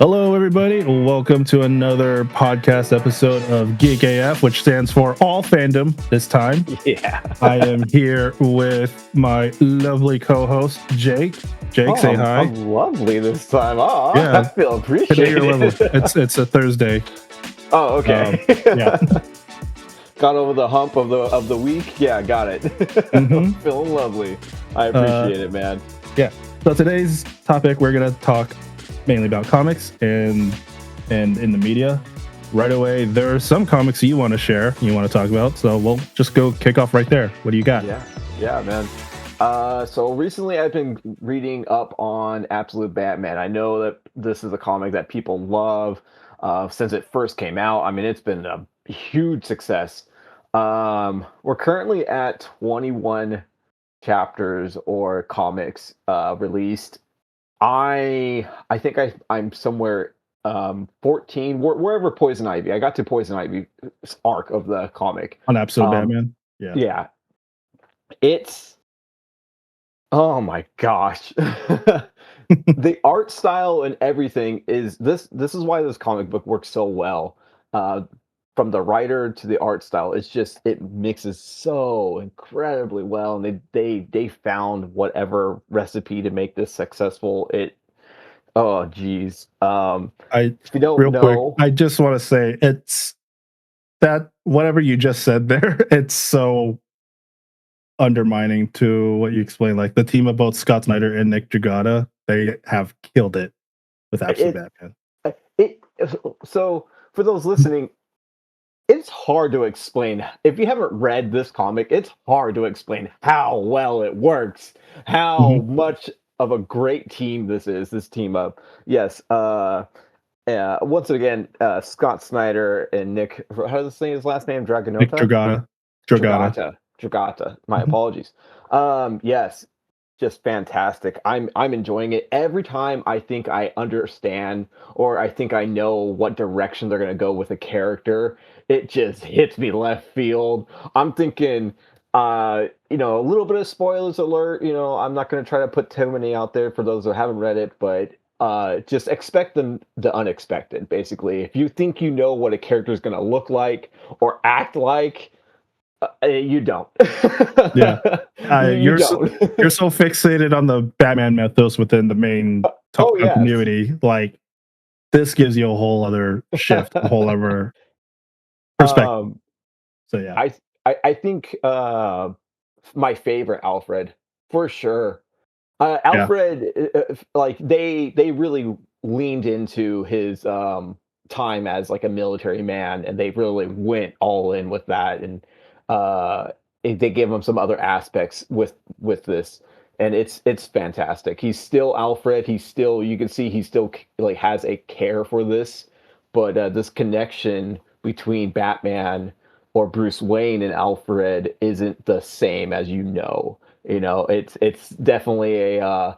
Hello, everybody. Welcome to another podcast episode of Geek AF, which stands for All Fandom this time. Yeah. I am here with my lovely co-host, Jake. Jake, say hi. I'm lovely this time. Oh, Yeah. I feel Today appreciated. you're lovely. It's a Thursday. Oh, okay. Yeah. Got over the hump of the week. Yeah, got it. Mhm. Feeling lovely. I appreciate it, man. Yeah. So today's topic, we're going to talk mainly about comics and in the media. Right away, there are some comics you want to share, you want to talk about. So we'll just go kick off right there. What do you got? Yeah, man. So recently I've been reading up on Absolute Batman. I know that this is a comic that people love since it first came out. I mean, it's been a huge success. We're currently at 21 chapters or comics released. I think I'm somewhere 14 wherever Poison Ivy. I got to Poison Ivy's arc of the comic On Absolute Batman? Yeah. Yeah, it's oh my gosh. The art style and everything is this is why this comic book works so well. From the writer to the art style, it mixes so incredibly well, and they found whatever recipe to make this successful. Oh geez. If you don't real know, quick, I just want to say it's that whatever you just said there, it's so undermining to what you explained. Like the team of both Scott Snyder and Nick Dragotta, they have killed it with Absolute Batman. So for those listening, it's hard to explain. If you haven't read this comic, it's hard to explain how well it works, how much of a great team this is, this team up. Yes. Once again, Scott Snyder and Nick, how does say his last name? Nick Dragotta. Dragata. My apologies. Yes. Just fantastic. I'm enjoying it. Every time I think I understand or I think I know what direction they're gonna go with a character, it just hits me left field. I'm thinking, a little bit of spoilers alert. I'm not gonna try to put too many out there for those who haven't read it, but just expect the unexpected. Basically, if you think you know what a character is gonna look like or act like, you don't. Yeah. You're so don't. so fixated on the Batman mythos within the main continuity. Like this gives you a whole other shift, a whole other perspective. So yeah, I think my favorite Alfred for sure. Alfred, like they really leaned into his time as like a military man, and they really went all in with that, and they gave him some other aspects with this, and it's fantastic. He's still Alfred. You can see he still like has a care for this, but this connection between Batman or Bruce Wayne and Alfred isn't the same as it's definitely a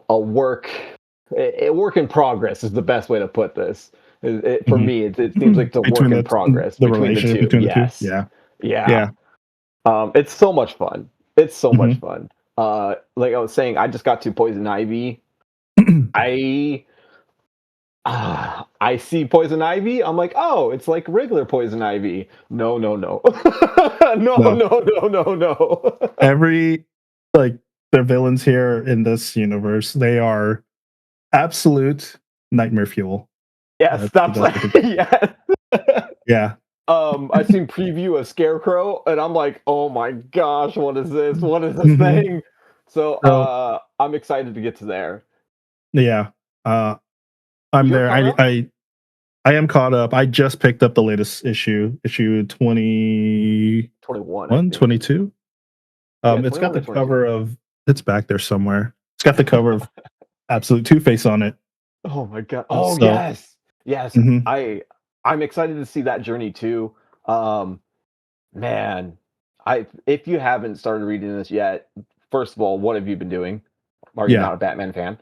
work in progress is the best way to put this. For me, it seems like the work in progress the between the two. between Yes. the two. Yeah. It's so much fun. It's so much fun. Like I was saying, I just got to Poison Ivy. I see Poison Ivy. I'm like, oh, it's like regular Poison Ivy. No. no. Every the villains here in this universe, they are absolute nightmare fuel. Yes, that's yeah. Yeah. I seen preview of Scarecrow, and I'm like, oh my gosh, what is this? What is this thing? So I'm excited to get to there. Yeah. I'm there. I am caught up. I just picked up the latest issue 21, 22. It's got the cover of, it's back there somewhere. It's got the cover of Absolute Two-Face on it. Oh my god. Oh so, yes. I'm excited to see that journey too. Man, if you haven't started reading this yet, first of all, what have you been doing? Are you not a Batman fan?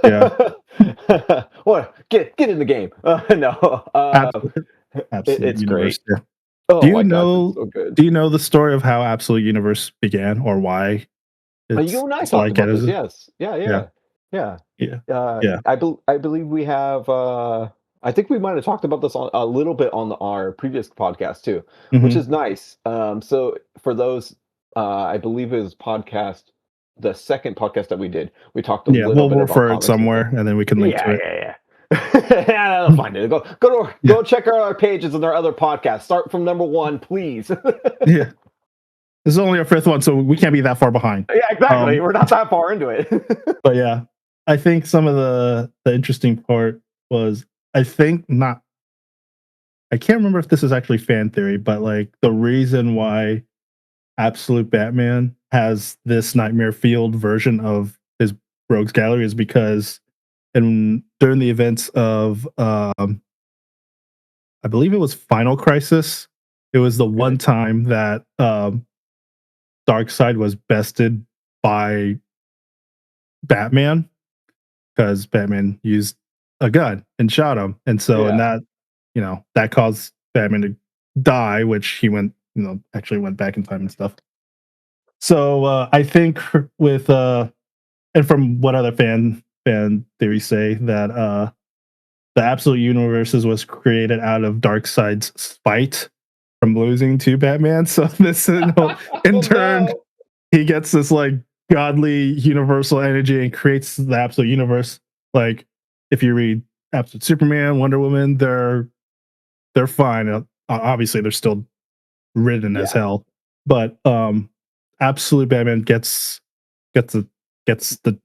Yeah. Well, get in the game. No. Absolute it's Universe. great. Yeah. Oh, do you know? So good. Do you know the story of how Absolute Universe began or why? You and I talked about this. Yes. Yeah. Yeah. Yeah. Yeah. I believe we have, I think we might have talked about this on a little bit on our previous podcast too, which Mhm. is nice. So for those, I believe it was the second podcast that we did, we talked a Yeah, little we'll bit about refer it comics and stuff. somewhere, and then we can link to Yeah, it. yeah, yeah. Yeah, I'll find it. Yeah. Go check out our pages and our other podcasts. Start from number one, please. Yeah. This is only our 5th one, so we can't be that far behind. Yeah, exactly. Um, We're not that far into it. but yeah, I think some of the interesting part was I think not I can't remember if this is actually fan theory, but like the reason why Absolute Batman has this Nightmare Field version of his Rogues Gallery is because during the events of I believe it was Final Crisis, it was the one Okay. time that Darkseid was bested by Batman because Batman used a gun and shot him. And so in Yeah. that, that caused Batman to die, which he went, actually went back in time and stuff. So I think with and from what other fan theories say that the Absolute Universes was created out of Darkseid's spite from losing to Batman. So this in Oh turn no. he gets this like godly universal energy and creates the Absolute Universe. Like if you read Absolute Superman, Wonder Woman, they're fine. Obviously, they're still ridden as Yeah. hell, but Absolute Batman gets the gets the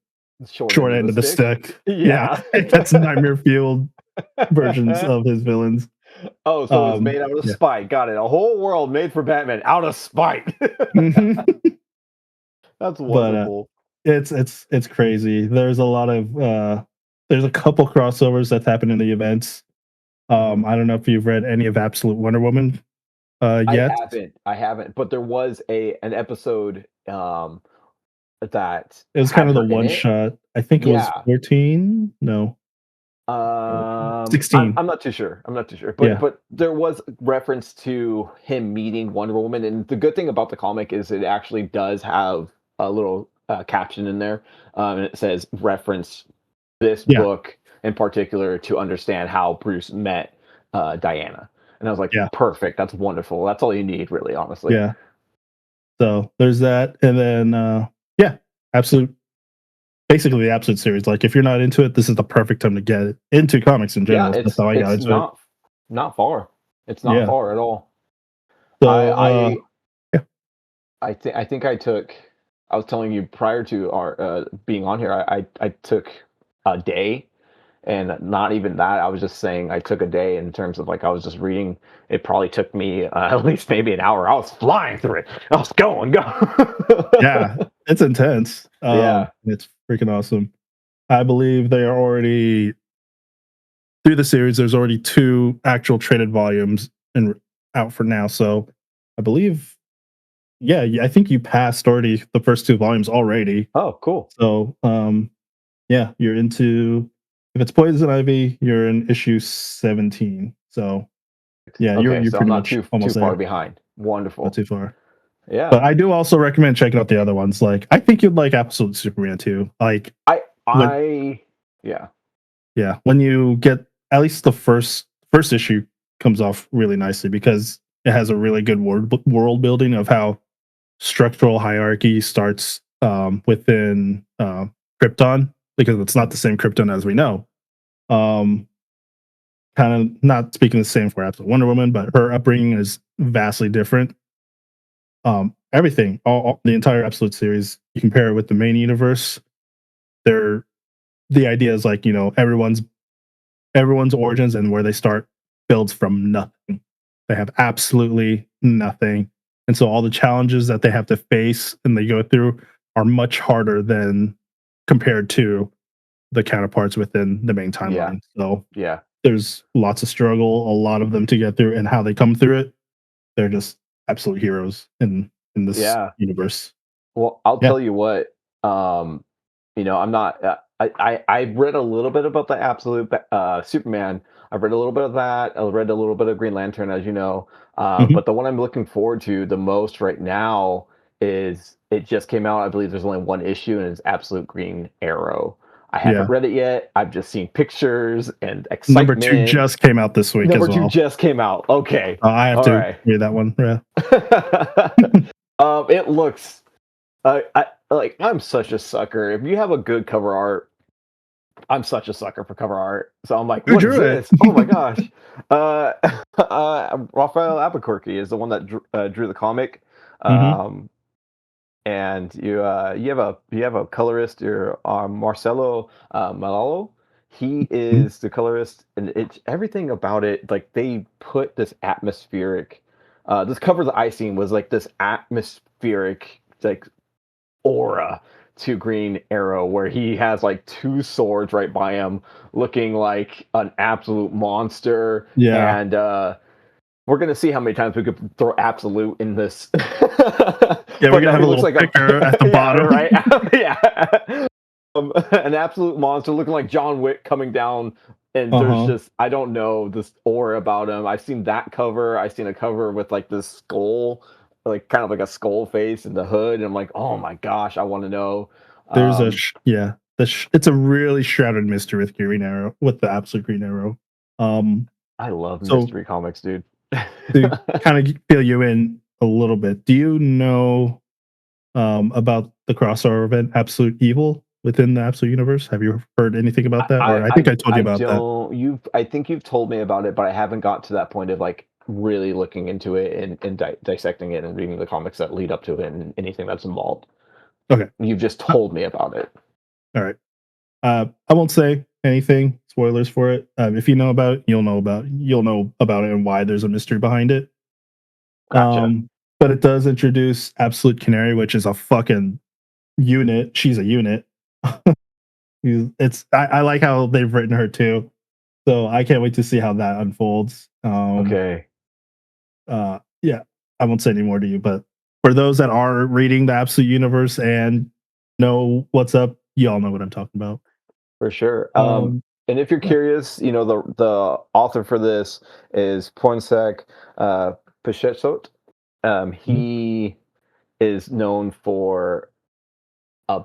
Short short end of end the of the stick. stick. Yeah, Yeah. that's Nightmare Fueled versions of his villains. Oh, so it's made out of Yeah. spite. Got it. A whole world made for Batman out of spite. Mhm. That's But wonderful. it's crazy. There's a lot of there's a couple crossovers that's happened in the events. Mhm. I don't know if you've read any of Absolute Wonder Woman yet. I haven't, but there was an episode, that It was had kind of the her in one it. shot. I think it was Yeah. 14. No, I'm 16. I'm not too sure. I'm not too sure, but Yeah. there was reference to him meeting Wonder Woman, and the good thing about the comic is it actually does have a little caption in there, and it says reference this Yeah. book in particular to understand how Bruce met Diana, and I was like, Yeah. perfect. That's wonderful. That's all you need, really, honestly. Yeah. So there's that. And then yeah, absolute basically the absolute series. Like if you're not into it, this is the perfect time to get into comics in Yeah, general. That's how I got it's into it. not far. It's not Yeah. far at all. I So I yeah. I think I took. I was telling you prior to our being on here. I took a day, and not even that. I was just saying I took a day in terms of like I was just reading. It probably took me at least maybe an hour. I was flying through it. I was going, go. Yeah. It's intense. Yeah. It's freaking awesome. I believe they are already through the series. There's already 2 actual traded volumes and out for now. So I believe, yeah, I think you passed already the first 2 volumes already. Oh, cool. So yeah, you're into if it's Poison Ivy, you're in issue 17. So yeah, Okay, you're so I'm pretty not much too almost far there. behind. Not Wonderful. too far. Yeah. But I do also recommend checking out the other ones. Like I think you'd like Absolute Superman too. Like when I yeah. yeah, when you get at least the first issue comes off really nicely because it has a really good world building of how structural hierarchy starts within Krypton because it's not the same Krypton as we know. Um, kind of not speaking the same for Absolute Wonder Woman, but her upbringing is vastly different. Everything, all the entire Absolute series, you compare it with the main universe. They're the idea is like everyone's origins and where they start builds from nothing. They have absolutely nothing. And so all the challenges that they have to face and they go through are much harder than compared to the counterparts within the main Yeah. timeline. So Yeah. there's lots of struggle, a lot of them to get through, and how they come through it. They're just absolute heroes in this Yeah. universe. Well, I'll Yeah. tell you what, I'm not. I read a little bit about the absolute Superman. I've read a little bit of that. I read a little bit of Green Lantern, as you know. Mhm. But the one I'm looking forward to the most right now is it just came out. I believe there's only one issue, and it's Absolute Green Arrow. I haven't read it yet. I've just seen pictures and Number 2 excitement. just came out this week Number as 2 well. just came out. Okay. I have All to right. read that one. Yeah. It looks I'm such a sucker. If you have a good cover art, I'm such a sucker for cover art. So I'm like, Who what is drew it? this? Oh my gosh. Uh, Raphael Albuquerque is the one that drew the comic. Mhm. Um, and you have a colorist, your Marcelo Malalo. He Mhm. is the colorist, and it's everything about it. Like they put this atmospheric. This cover that I seen was like this atmospheric, like aura to Green Arrow, where he has like two swords right by him, looking like an absolute monster. Yeah. And we're gonna see how many times we could throw absolute in this. Yeah, we're But gonna no, have he a looks little like a ticker at the yeah, bottom. right, yeah, an absolute monster looking like John Wick coming down. And there's Uh-huh. just I don't know this aura about him. I've seen that cover. I've seen a cover with like this skull, like kind of like a skull face and the hood. And I'm like, oh my gosh, I want to know. There's a Um, yeah, it's a really shrouded mystery with Green Arrow, with the absolute Green Arrow. Um, I love so mystery comics, dude. to kind of fill you in a little bit, do you know about the crossover event Absolute Evil within the Absolute Universe? Have you heard anything about that? Or I think I told you I about that. don't you've I think you've told me about it, but I haven't got to that point of like really looking into it and dissecting it and reading the comics that lead up to it and anything that's involved. Okay. You've just told me about it. All right. I won't say anything. Spoilers for it. If you know about it, you'll know about it and why there's a mystery behind it. Gotcha. But it does introduce Absolute Canary, which is a fucking unit. She's a unit. I like how they've written her too. So I can't wait to see how that unfolds. Okay. Yeah, I won't say any more to you, but for those that are reading the Absolute Universe and know what's up, y'all know what I'm talking about. For sure. Um, And if you're yeah. curious, the author for this is Pornsak Pichetshote. Mhm. He is known for a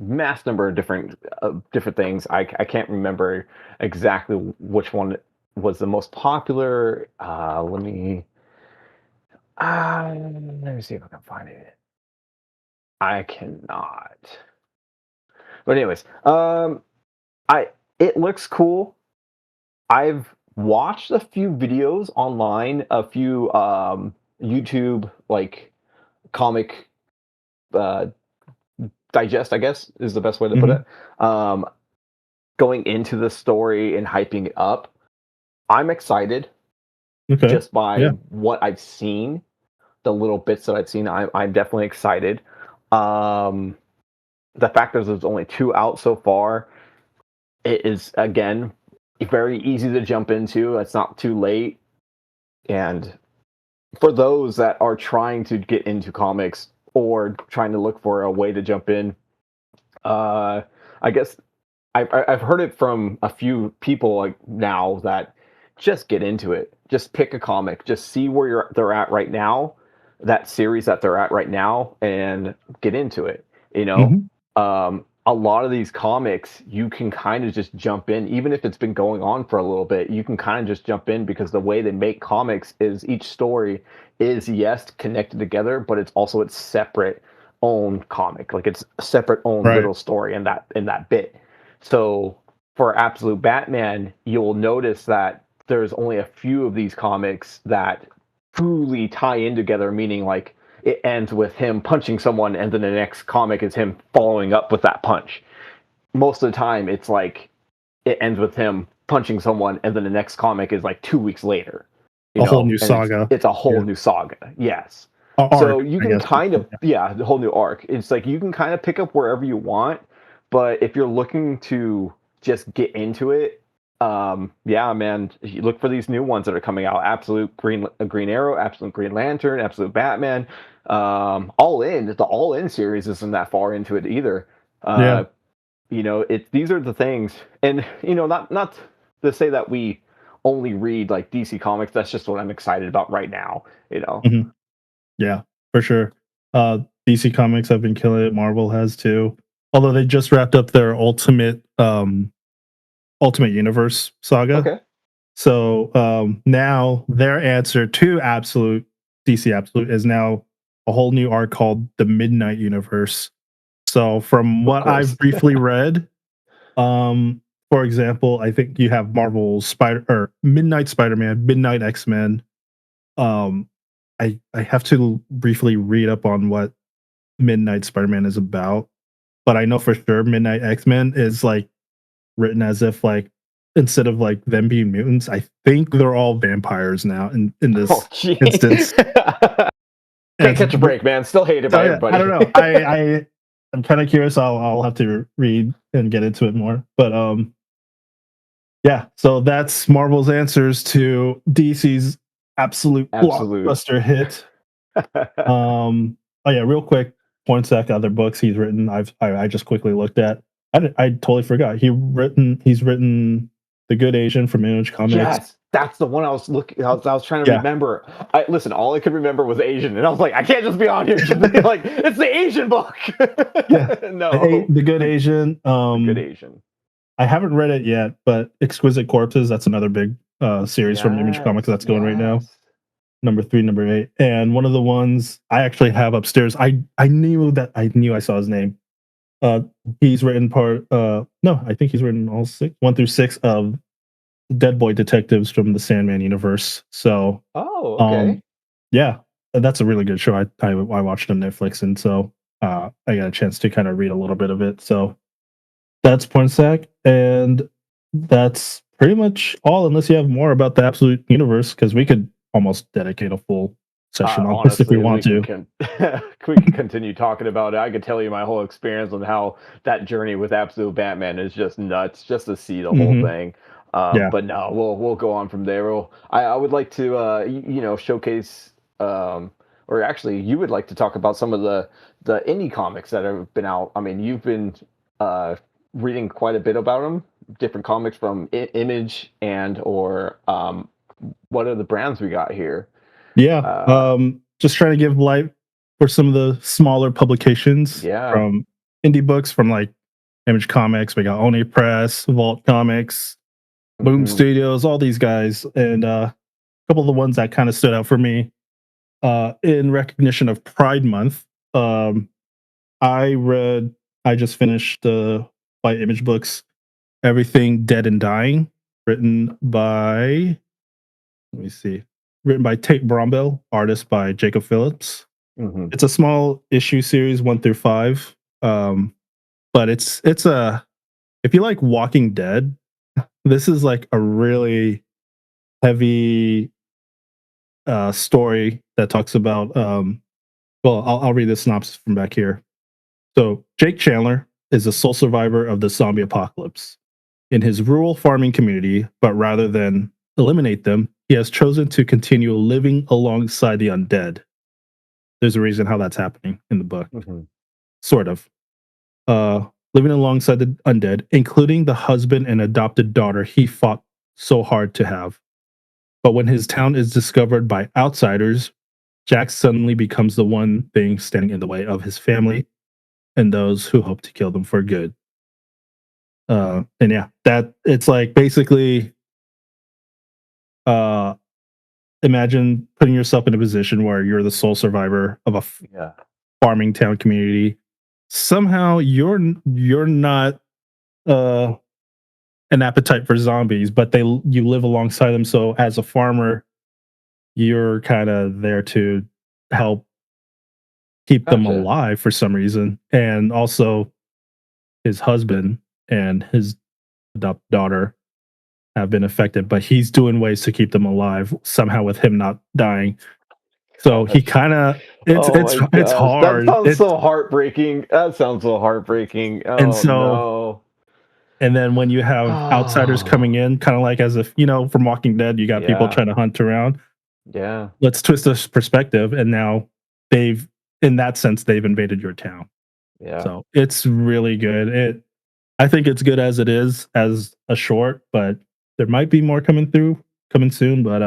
mass number of different things. I can't remember exactly which one was the most popular. Let me see if I can find it. I cannot. But anyways, I it looks cool. I've watched a few videos online, a few YouTube like comic uh, digest, I guess is the best way to put Mhm. it. Um, Going into the story and hyping it up. I'm excited Okay. just by Yeah. what I've seen, the little bits that I've seen. I'm definitely excited. Um, the fact that there's only two out so far, it is again very easy to jump into. It's not too late, and for those that are trying to get into comics or trying to look for a way to jump in, uh, I guess I've heard it from a few people like now that just get into it. Just pick a comic. Just see where they're at right now, that series that they're at right now, and get into it. You know, Mhm. a lot of these comics you can kind of just jump in, even if it's been going on for a little bit. You can kind of just jump in because the way they make comics is each story is yes connected together, but it's also its separate own comic, like it's a separate own Right. little story in that bit. So for Absolute Batman, you'll notice that there's only a few of these comics that truly tie in together, meaning like it ends with him punching someone and then the next comic is him following up with that punch. Most of the time it's like it ends with him punching someone and then the next comic is like 2 weeks later, A whole new and it's saga. it's a whole Yeah. new saga. Yes. So Arc, you I can guess. kind of, yeah, the whole new arc. It's like you can kind of pick up wherever you want, but if you're looking to just get into it, yeah, man, you look for these new ones that are coming out. Absolute Green Arrow, Absolute Green Lantern, Absolute Batman. All in the All In series isn't that far into it either. Yeah. Uh, these are the things, and not to say that we only read like DC Comics. That's just what I'm excited about right now. You know. Mhm. Yeah, for sure. DC Comics have been killing it. Marvel has too. although they just wrapped up their Ultimate Universe saga. Okay. So now their answer to Absolute DC Absolute is now a whole new arc called the Midnight Universe. So from Of what I've course. briefly read, for example, I think you have Marvel's Spider or Midnight Spider-Man, Midnight X-Men. Um, I have to briefly read up on what Midnight Spider-Man is about, but I know for sure Midnight X-Men is like written as if like instead of like them being mutants, I think they're all vampires now in Oh, this gee. instance. And Can't catch a break, man. Still hated by yeah, I don't everybody. know. I'm kind of curious. I'll have to read and get into it more. But yeah. So that's Marvel's answers to DC's absolute Absolute. blockbuster hit. Oh yeah, real quick. Pornsak, other books he's written. I just quickly looked at. I totally forgot. He's written The Good Asian from Image Comics. Yes, that's the one I was looking. I was trying to Yeah, remember. I listen. All I could remember was Asian, and I was like, I can't just be on here just being like it's the Asian book. yeah. No, The Good Asian. the good Asian. I haven't read it yet, but Exquisite Corpses, that's another big series from Image Comics Yes, that's going right now. yes. Number 3, number 8. And one of the ones I actually have upstairs, I knew I saw his name. Uh he's written no, I think he's written all 6, 1 through 6 of Dead Boy Detectives from the Sandman universe. So Oh, okay. um yeah, that's a really good show. I watched on Netflix, and so I got a chance to kind of read a little bit of it. So that's Pornsak, and that's pretty much all, unless you have more about the Absolute Universe, because we could almost dedicate a full session on this if we Honestly, want to. we can continue talking about it. I could tell you my whole experience on how that journey with Absolute Batman is just nuts, just to see the whole Hmm. thing. Yeah. But no, we'll go on from there. I would like to showcase, or actually, you would like to talk about some of the indie comics that have been out. I mean, you've been uh, reading quite a bit about them, different comics from Image and or what are the brands we got here? Yeah. Uh, Just trying to give light for some of the smaller publications yeah. from indie books from like Image Comics. We got onipress, Vault Comics, Boom Mhm. Studios, all these guys, and a couple of the ones that kind of stood out for me in recognition of Pride Month. Um, I read, I just finished by Image Books, Everything Dead and Dying, written by, let me see, written by Tate Brombell, artist by Jacob Phillips. Mhm. It's a small issue series, 1 through 5. But it's a, if you like Walking Dead, this is like a really heavy story that talks about well, I'll read the synopsis from back here. So Jake Chandler is a sole survivor of the zombie apocalypse in his rural farming community, but rather than eliminate them, he has chosen to continue living alongside the undead. There's a reason how that's happening in the book, Mhm. sort of. Living alongside the undead, including the husband and adopted daughter he fought so hard to have. But when his town is discovered by outsiders, Jack suddenly becomes the one thing standing in the way of his family and those who hope to kill them for good. And yeah, that it's like basically uh imagine putting yourself in a position where you're the sole survivor of a Yeah. farming town community. Somehow you're not uh an appetite for zombies, but you live alongside them. So as a farmer, you're kind of there to help keep them Gotcha. alive for some reason. And also his husband and his adopted daughter have been affected, but he's doing ways to keep them alive somehow with him not dying. So he Gosh. kind of Oh my it's gosh. That hard. sounds so heartbreaking. That sounds so heartbreaking. And Oh so no. and then when you have outsiders coming Oh. in, kind of like as if, from Walking Dead, you got people Yeah. trying to hunt around. Yeah. Let's twist this perspective, and now they've, in that sense, they've invaded your town. Yeah. So it's really good. I think it's good as it is as a short, but there might be more coming soon. But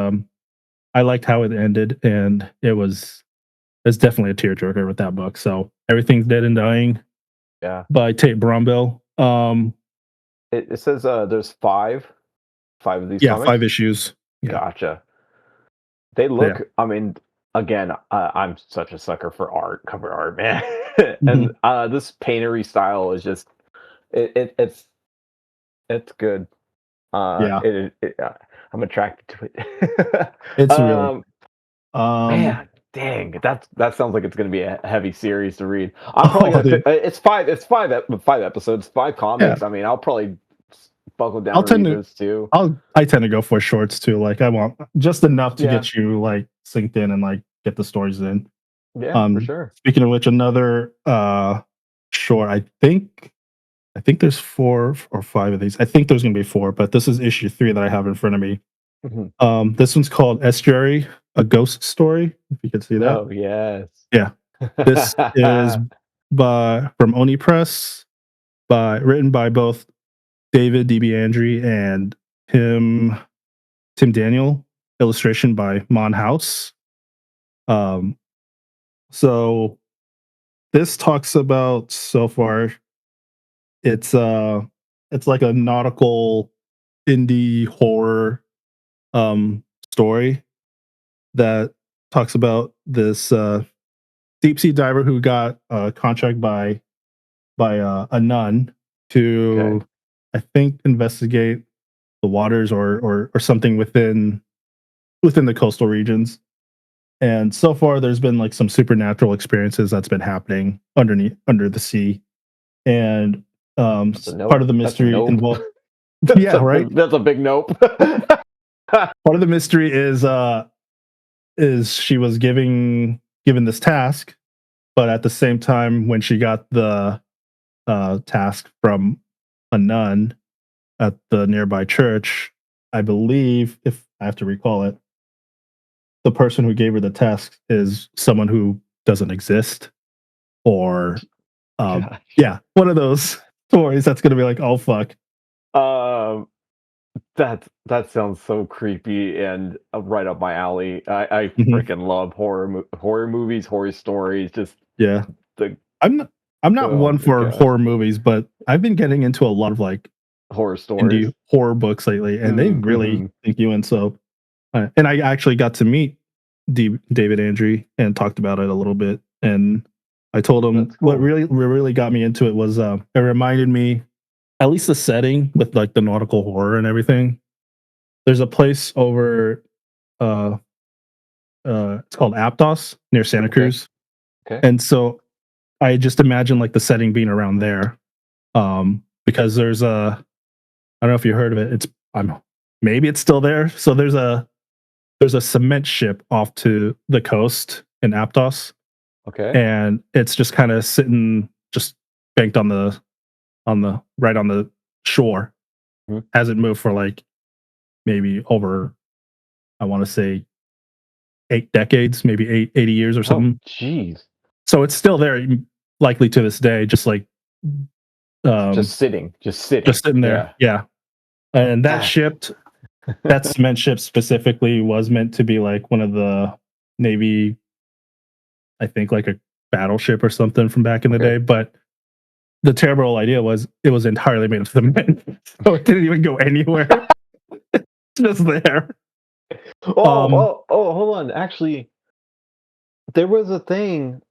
I liked how it ended, and it's definitely a tearjerker with that book. So everything's dead and dying. Yeah. by Tate Brumbill. It says there's five of these Yeah, comics. 5 issues. Yeah. Gotcha. They Yeah. look. I mean, again, I'm such a sucker for cover art, man. And Mhm. this paintery style is just it's good. Yeah. I'm attracted to it. It's really um Man, dang, that sounds like it's gonna be a heavy series to read. I'm probably oh gonna dude. it's 5 episodes, 5 Yeah. comics. I mean, I'll probably buckle down I'll and tend read to those too. I tend to go for shorts too. Like I want just enough to Yeah, get you like synced in and like get the stories in. yeah, for sure. Speaking of which, another short, I think there's 4 or 5 of these. I think there's gonna be 4, but this is issue 3 that I have in front of me. Mhm. This one's called Estuary, a ghost story, if you could see that. Oh, yes. Yeah. This is from onipress, written by both David DB Andry and Tim Daniel, illustration by Mon House. Um, so this talks about so far it's it's like a nautical indie horror story that talks about this deep sea diver who got a contract by a nun Okay. to, I think, investigate the waters or something within the coastal regions. And so far, there's been like some supernatural experiences that's been happening under the sea, and That's a part of nope. the That's a mystery nope. involved. Yeah, right. That's a big nope. Part of the mystery is she was given this task, but at the same time, when she got the task from a nun at the nearby church, I believe, if I have to recall it, the person who gave her the task is someone who doesn't exist, or Gosh. yeah, one of those stories that's gonna be like, oh fuck. Um, that sounds so creepy and right up my alley. I Mhm. freaking love horror movies, horror stories. Just Yeah, the I'm not, I'm not oh one my for gosh, horror movies, but I've been getting into a lot of like horror stories. indie horror books lately, and they really Mm-hmm. think you in. So, and I actually got to meet David Andry and talked about it a little bit. And I told him That's cool. what really got me into it was it reminded me, at least the setting with like the nautical horror and everything. There's a place over uh it's called Aptos near Santa Okay. Cruz, Okay. and so I just imagine like the setting being around there, because there's a, I don't know if you heard of it. It's I'm maybe it's still there. So there's a cement ship off to the coast in Aptos, Okay. and it's just kind of sitting just banked on the right on the shore. Mhm. Hasn't moved for like maybe over, I want to say 8 decades, maybe 80 years or Oh, something. jeez. So it's still there, likely to this day, just like um Just sitting. Just sitting. just sitting there. Yeah. Yeah. And That. that cement ship specifically was meant to be like one of the Navy, I think like a battleship or something from back in the Okay. day. But the terrible idea was it was entirely made of cement. So it didn't even go anywhere. It's just there. Oh, Um hold on. Actually, there was a thing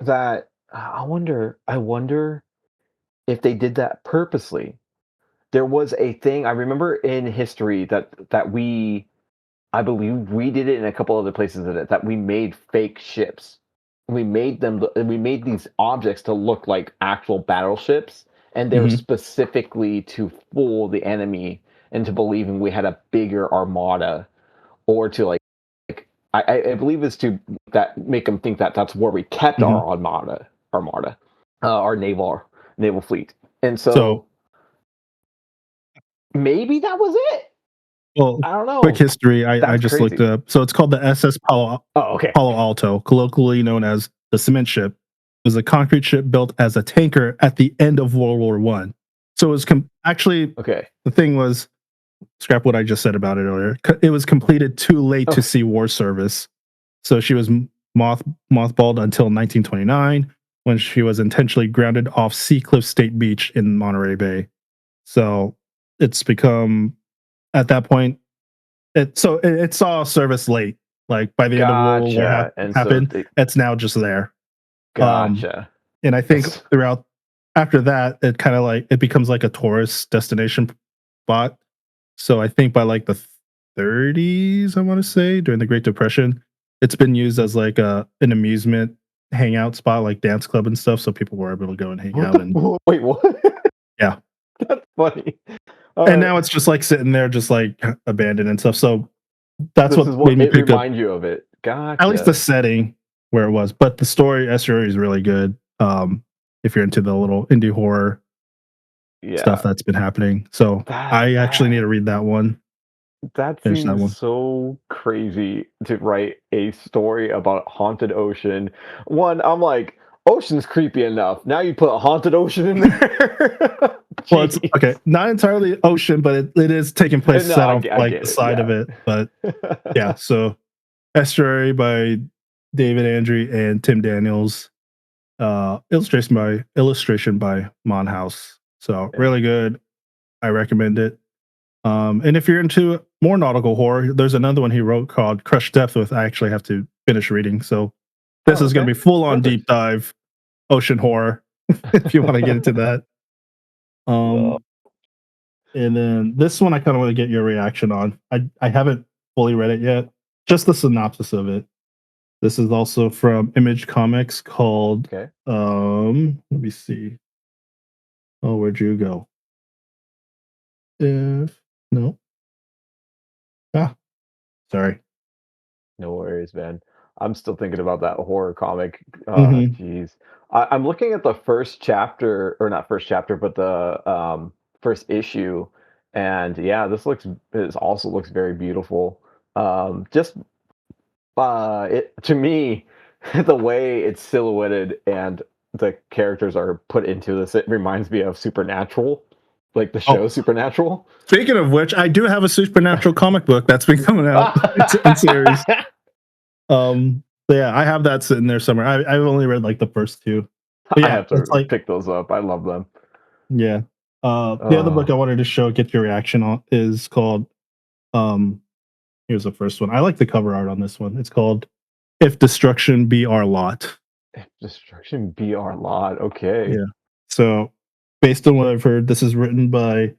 that I wonder if they did that purposely. There was a thing I remember in history that I believe we did it in a couple other places that we made fake ships. We made these objects to look like actual battleships, and they were mhm, specifically to fool the enemy into believing we had a bigger armada, or to I believe it's to that make them think that that's where we kept mhm. our armada, our naval fleet, and So so maybe that was it. well, I don't quick know. history. I That's just looked crazy. it up. So it's called the SS Oh, okay. Palo Alto, colloquially known as the cement ship. It was a concrete ship built as a tanker at the end of World War One. So it was actually, Okay. the thing was, scrap what I just said about it earlier. It was completed too late to Okay. see war service. So she was mothballed until 1929, when she was intentionally grounded off Seacliff State Beach in Monterey Bay. So it's become at that point. It saw service late. Like by the end of World War Gotcha. And so happened, it's now just there. Um, gotcha. and I think throughout after that, it kind of like it becomes like a tourist destination spot. So I think by like the 30s, I want to say during the Great Depression, it's been used as like an amusement hangout spot, like dance club and stuff. So people were able to go and hang out. And Wait, what? yeah, That's funny. and now it's just like sitting there, just like abandoned and stuff. So that's this what is made what me it pick up reminds you of it. Gotcha. at least the setting where it was. But the story, Estuary, is really good. If you're into the little indie horror stuff that's been happening. So I actually need to read that one. That Finish that seems one. so crazy to write a story about haunted ocean. One, I'm like, ocean's creepy enough. Now you put a haunted ocean in there. Well, it's okay, not entirely ocean, but it is taking place No, set on I like get the it. side of it. But yeah, so Estuary by David Andre and Tim Daniels. Illustration by Monhouse. So really good. I recommend it. And if you're into more nautical horror, there's another one he wrote called Crush Depth with I actually have to finish reading. So this is going to be full on deep dive ocean horror if you want to get into that. And then this one I kind of want to get your reaction on. I haven't fully read it yet. Just the synopsis of it. This is also from imagecomics called let me see. Oh, where'd you go? If no. Ah, sorry. No worries, man. I'm still thinking about that horror comic. Mhm. Jeez. I'm looking at the first chapter, or not first chapter, but the first issue, and yeah, this also looks very beautiful. Just it to me, the way it's silhouetted and the characters are put into this, it reminds me of Supernatural, like the show Oh, Supernatural. speaking of which, I do have a supernatural comic book that's been coming out in series. So yeah, I have that sitting there somewhere. I've only read like the first two. But I yeah, have it's to like pick those up. I love them. yeah. The other book I wanted to show, get your reaction on, is called um here's the first one. I like the cover art on this one. It's called If Destruction Be Our Lot. If destruction be our lot, okay. Yeah. So based on what I've heard, this is written by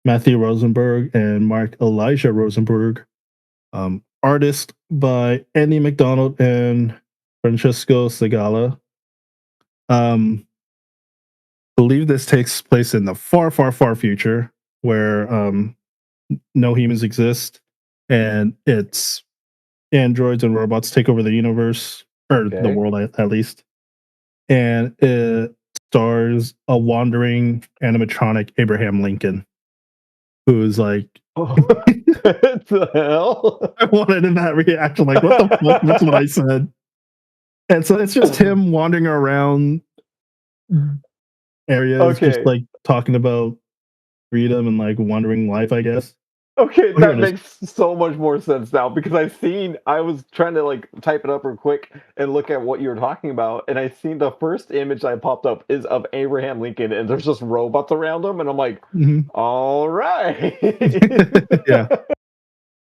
Matthew Rosenberg and Mark Elijah Rosenberg. Artist by Andy McDonald and Francesco Segala. Believe this takes place in the far, far, far future where no humans exist and it's androids and robots take over the universe or the world at least. And it stars a wandering animatronic Abraham Lincoln, who's like, Oh, what the hell? I wanted in that reaction, like, what the fuck? That's what I said. And so it's just him wandering around areas, just Okay. like talking about freedom and like wandering life, I guess. Okay, Oh, here that it is. makes so much more sense now because I was trying to like type it up real quick and look at what you were talking about, and I seen the first image that popped up is of Abraham Lincoln, and there's just robots around him, and I'm like, Mhm. all right. Yeah.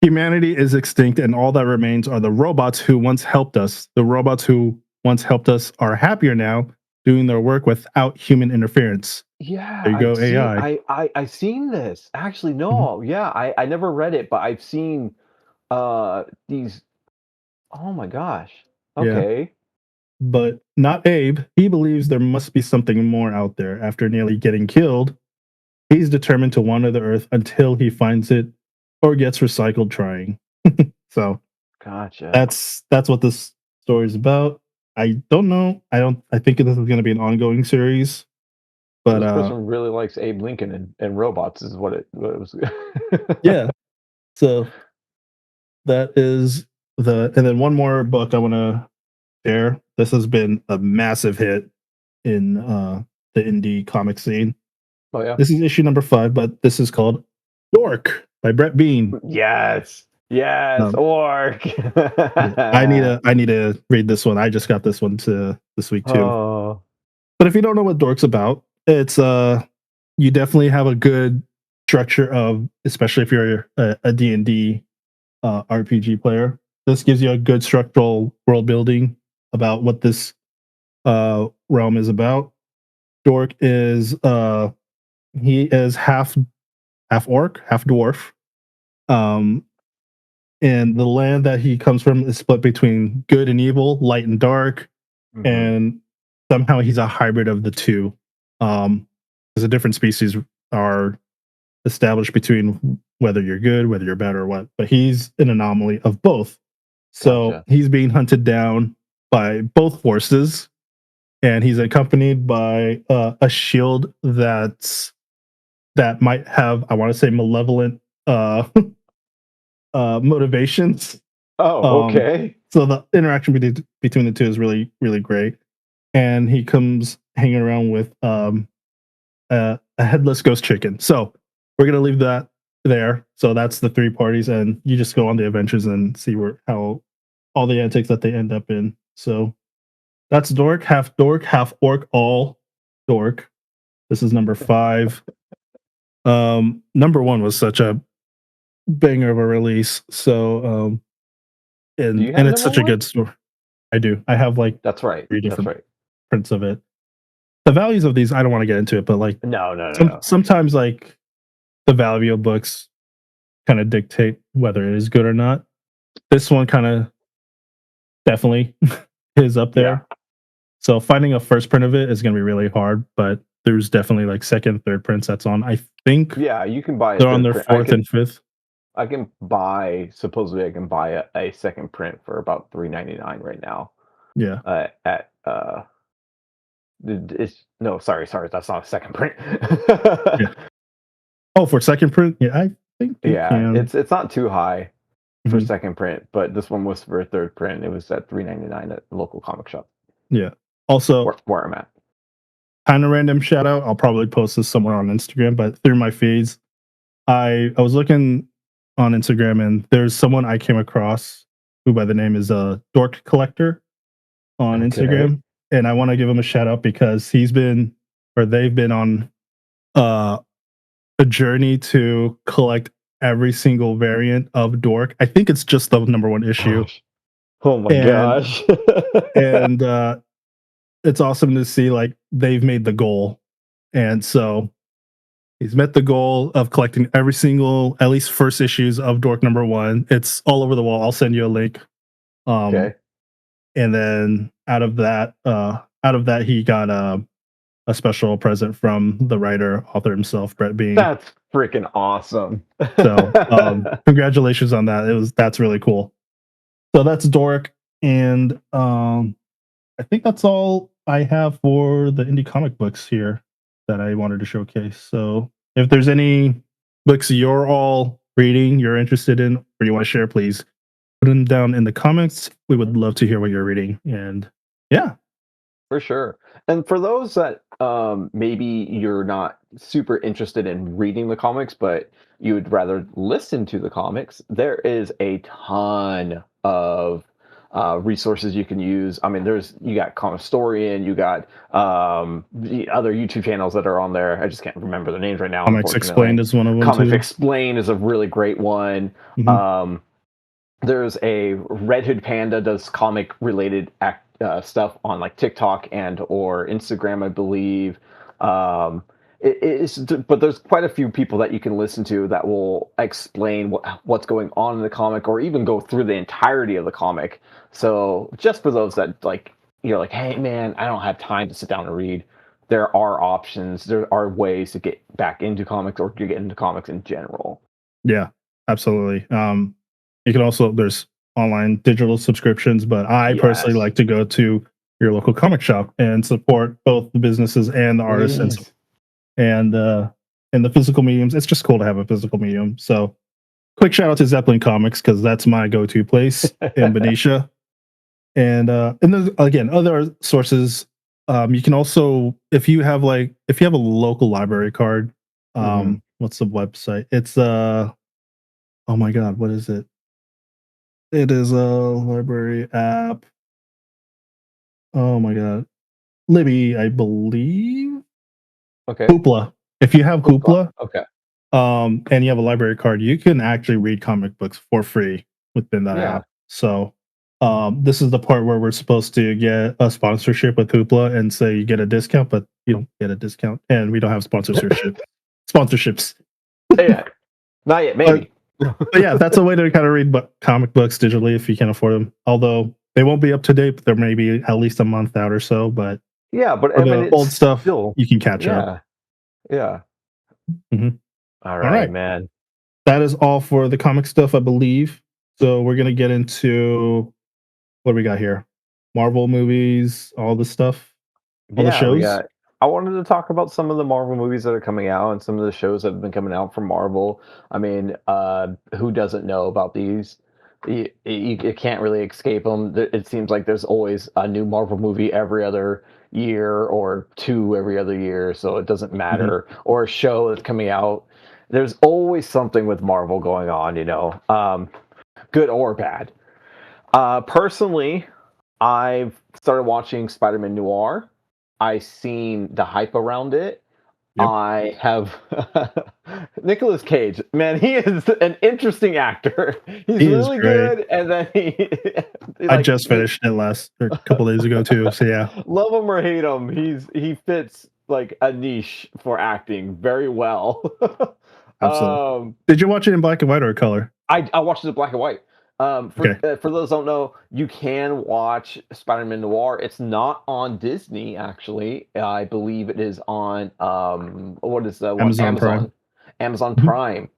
Humanity is extinct, and all that remains are the robots who once helped us. The robots who once helped us are happier now, doing their work without human interference. Yeah, There you go, AI. I seen this. Actually, Mhm. no, yeah, I never read it, but I've seen these. Oh my gosh. Yeah. Okay. But not Abe. He believes there must be something more out there. After nearly getting killed, he's determined to wander the earth until he finds it or gets recycled trying. So Gotcha. that's what this story is about. I don't know. I think this is gonna be an ongoing series. So But this person really likes Abe Lincoln and robots is what it was. yeah. So that is and then one more book I wanna share. This has been a massive hit in the indie comic scene. Oh yeah. This is issue number 5, but this is called Dork by Brett Bean. Yes. Yes. Um, Orc. yeah, I need to read this one. I just got this one to this week too. Oh. But if you don't know what Dork's about, it's you definitely have a good structure of, especially if you're a D&D RPG player. This gives you a good structural world building about what this realm is about. Dork is he is half orc, half dwarf. Um, and the land that he comes from is split between good and evil, light and dark, Hmm. and somehow he's a hybrid of the two. Because the different species are established between whether you're good, whether you're bad, or what. But he's an anomaly of both. So Gotcha. he's being hunted down by both forces, and he's accompanied by a shield that might have, I want to say, malevolent uh, motivations. Oh, Um, okay. so the interaction between the two is really, really great. And he comes hanging around with a headless ghost chicken. So we're gonna leave that there. So that's the three parties, and you just go on the adventures and see where how all the antics that they end up in. So that's dork, half orc, all dork. This is number 5. Number 1 was such a banger of a release. So Do you and have it's number such a one? good story. I do. I have like That's right. 3 That's different right. prints of it. The values of these, I don't want to get into it, but like No, no, no, no. sometimes like the value of books kind of dictate whether it is good or not. This one kind of definitely is up Yeah. there. So finding a first print of it is going to be really hard, but there's definitely like second, third prints that's on. I think Yeah, you can buy a they're on third their print. fourth and fifth. I can buy supposedly I can buy a second print for about 3.99 right now. Yeah. At it's no, sorry, that's not a second print. Yeah. Oh, for second print, yeah, I think you Yeah, can. it's not too high for Mhm. second print, but this one was for a third print. It was at 3.99 at the local comic shop Yeah. Also, where I'm at. kind of random shout out. I'll probably post this somewhere on Instagram, but through my feeds, I was looking on Instagram and there's someone I came across who by the name is a Dork Collector on Okay. Instagram, and I want to give him a shout out because they've been on uh, a journey to collect every single variant of Dork. I think it's just the number 1 issue, Gosh. Oh my and gosh. and it's awesome to see like they've made the goal, and so he's met the goal of collecting every single, at least first issues of Dork number 1. It's all over the wall. I'll send you a link. Um, Okay. and then out of that, he got a special present from the writer author himself, Brett Bean. That's freaking awesome. So congratulations on that. That's really cool. So that's Dork, and I think that's all I have for the indie comic books here that I wanted to showcase. So if there's any books you're all reading, you're interested in, or you want to share, please put them down in the comments. We would love to hear what you're reading. And yeah, For sure. And for those that maybe you're not super interested in reading the comics, but you would rather listen to the comics, there is a ton of resources you can use. I mean, you got Comistorian, you got the other YouTube channels that are on there. I just can't remember their names right now, Comics Explained unfortunately. is one of them Comics too. Explain is a really great one. Hmm. Um, there's a Red Hood Panda does comic related stuff on like TikTok and or Instagram, I believe. Um, but there's quite a few people that you can listen to that will explain what's going on in the comic or even go through the entirety of the comic. So just for those that like, you're like, hey man, I don't have time to sit down and read. There are options. There are ways to get back into comics or to get into comics in general. Yeah, absolutely. You can also there's online digital subscriptions, but I personally Yes. like to go to your local comic shop and support both the businesses and the artists Yes. and the physical mediums. It's just cool to have a physical medium. So quick shout out to Zeppelin Comics because that's my go-to place in Benicia. And there's again other sources. You can also if you have a local library card, Hmm. what's the website? It's oh my god, what is it? It is a library app. Oh my god. Libby, I believe. Okay. Hoopla. If you have Hoopla. Hoopla, Okay. and you have a library card, you can actually read comic books for free within that Yeah. app. So, this is the part where we're supposed to get a sponsorship with Hoopla and say you get a discount, but you don't get a discount, and we don't have sponsorships. Yeah. Not yet. But Maybe. but yeah, that's a way to kind of read comic books digitally if you can afford them. Although they won't be up to date, but they're maybe at least a month out or so. But Yeah, but for I mean, the old it's stuff, still. you can catch up. Yeah. Yeah. Mhm. All All right, right, man. that is all for the comic stuff, I believe. So we're gonna get into what do we got here? Marvel movies, all the stuff, all the Yeah, we shows. got. I wanted to talk about some of the Marvel movies that are coming out and some of the shows that have been coming out from Marvel. I mean, who doesn't know about these? You can't really escape them. It seems like there's always a new Marvel movie every other year or two every other year, so it doesn't Mhm, matter. Or a show that's coming out. There's always something with Marvel going on, good or bad. Personally, I've started watching Spider-Man Noir. I've seen the hype around it. yep, I have Nicolas Cage. Man, he is an interesting actor. He's he is really great. good, and then he I like just finished it last or a couple days ago too. So yeah, love him or hate him, he fits like a niche for acting very well. absolutely. um, Did you watch it in black and white or color? I watched it in black and white. Okay, For those who don't know, you can watch Spider-Man Noir. It's not on Disney, actually. I believe it is on what is the one? Amazon Prime. Amazon Mhm, Prime,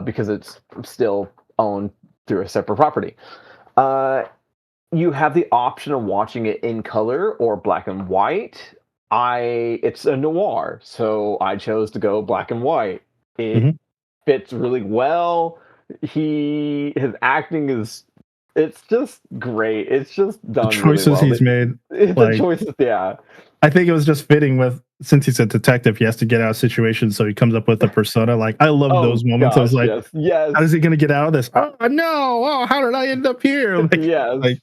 because it's still owned through a separate property. Uh, you have the option of watching it in color or black and white. It's a noir, so I chose to go black and white. It mhm. fits really well. His acting is it's just great. It's just The done really choices well. he's made, The like choices, yeah. I think it was just fitting with since he's a detective, he has to get out of situations, so he comes up with a persona. Like I love those Oh moments. I was gosh, like, yes, yes, how is he gonna get out of this? Oh no! Oh, how did I end up here? yes. Like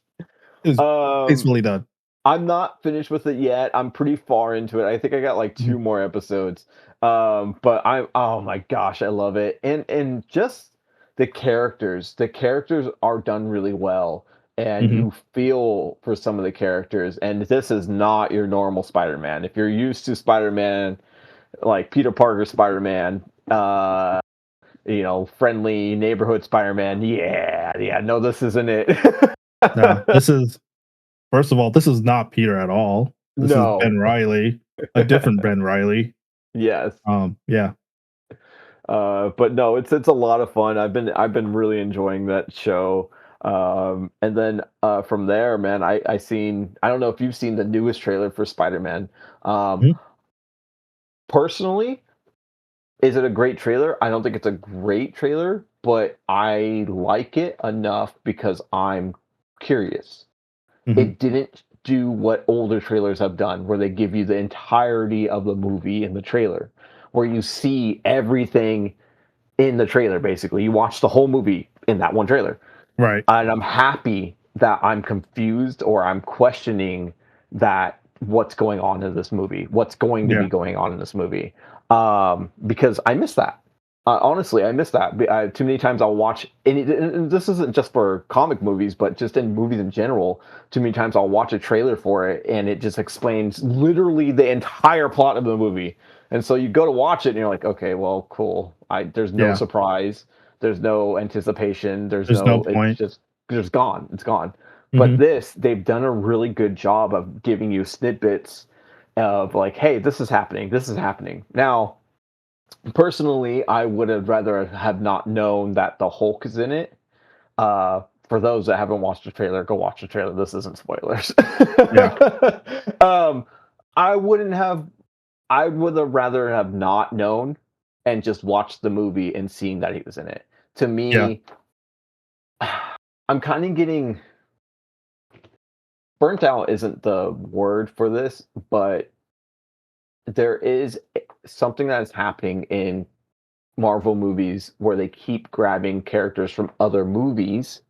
it's Um, tastefully done. I'm not finished with it yet. I'm pretty far into it. I think I got like Mhm, two more episodes. But I'm oh my gosh, I love it. And just the characters. The characters are done really well. And mhm. you feel for some of the characters. And this is not your normal Spider-Man. If you're used to Spider-Man, like Peter Parker Spider-Man, friendly neighborhood Spider-Man, yeah, no, this isn't it. No, this is first of all, this is not Peter at all. This is No. Ben Riley, a different Ben Riley. Yes. Yeah. But no, it's a lot of fun. I've been really enjoying that show. And then from there, man, I don't know if you've seen the newest trailer for Spider-Man. Um, Mhm, Personally, is it a great trailer? I don't think it's a great trailer, but I like it enough because I'm curious. mhm. It didn't do what older trailers have done, where they give you the entirety of the movie in the trailer, where you see everything in the trailer. Basically, you watch the whole movie in that one trailer, Right. and I'm happy that I'm confused or I'm questioning that what's going on in this movie, what's going to Yeah. be going on in this movie, because I miss that. Honestly, I miss that. Too many times I'll watch, and this isn't just for comic movies, but just in movies in general. Too many times I'll watch a trailer for it, and it just explains literally the entire plot of the movie. And so you go to watch it, and you're like, okay, well, cool. There's no Yeah. surprise, there's no anticipation, There's no it's point. just gone. It's gone. But Mhm. they've done a really good job of giving you snippets of like, hey, this is happening. This is happening. Now, personally, I would have rather have not known that the Hulk is in it. For those that haven't watched the trailer, go watch the trailer. This isn't spoilers. Yeah. um, I wouldn't have. I would have rather have not known and just watched the movie and seeing that he was in it. To Yeah. me, I'm kind of getting burnt out. Isn't the word for this, but there is something that is happening in Marvel movies where they keep grabbing characters from other movies,